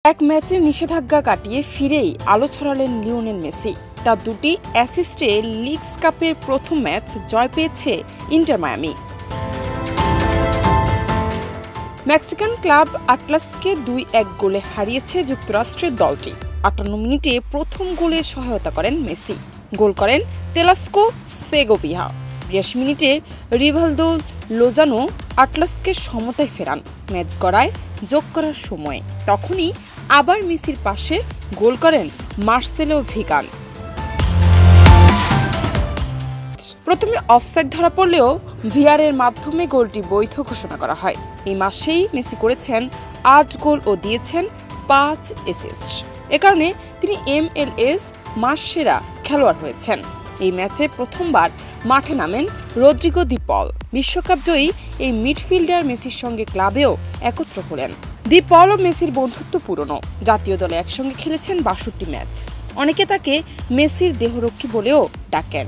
এক ম্যাচের নিষেধাজ্ঞা কাটিয়ে ফিরেই আলো ছড়ালেন লিওনেল মেসি। তার দুটি অ্যাসিস্টে লিগস কাপের প্রথম ম্যাচ জয় পেয়েছে ইন্টার মায়ামি। মেক্সিকান ক্লাব আটলাসকে ২-১ গোলে হারিয়েছে যুক্তরাষ্ট্রের দলটি। ৫৮ মিনিটে প্রথম গোলের সহায়তা করেন মেসি। গোল করেন তেলাস্কো সেগোভিয়া। ৮২ মিনিটে রিভালদো লোজানো আটলাসকে সমতায় ফেরান। ম্যাচ গড়ায় যোগ করার সময় তখনই আবার মেসির পাশে গোল করেন মার্সেলো ভিগান। প্রথমে অফসাইড ধরা পড়লেও ভিআরের মাধ্যমে গোলটি বৈধ ঘোষণা করা হয়। এই মাসেই মেসি করেছেন ৮ গোল ও দিয়েছেন ৫ অ্যাসিস্ট। এ কারণে তিনি MLS মাস সেরা খেলোয়াড় হয়েছেন। এই ম্যাচে প্রথমবার মাঠে নামেন রদ্রিগো দি পল। বিশ্বকাপ জয়ী এই মিডফিল্ডার মেসির সঙ্গে ক্লাবেও একত্র হলেন। দি পল ও মেসির বন্ধুত্ব পুরনো। জাতীয় দলে একসঙ্গে খেলেছেন ৬২ ম্যাচ। অনেকে তাকে মেসির দেহরক্ষী বলেও ডাকেন।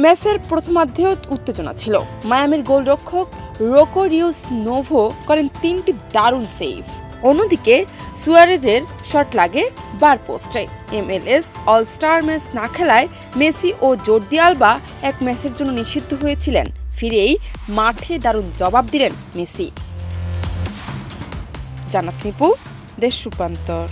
ম্যাচের প্রথমার্ধেও উত্তেজনা ছিল। মায়ামির গোলরক্ষক রোকো রিউস নোভো করেন ৩টি দারুণ সেভ। অন্যদিকে সুয়ারেজের শট লাগে বার পোস্টে। MLS অলস্টার ম্যাচ না খেলায় মেসি ও জর্দি আলবা এক ম্যাচের জন্য নিষিদ্ধ হয়েছিলেন। ফিরেই মাঠে দারুণ জবাব দিলেন মেসি। জান্নাত নিপু, দেশ রূপান্তর।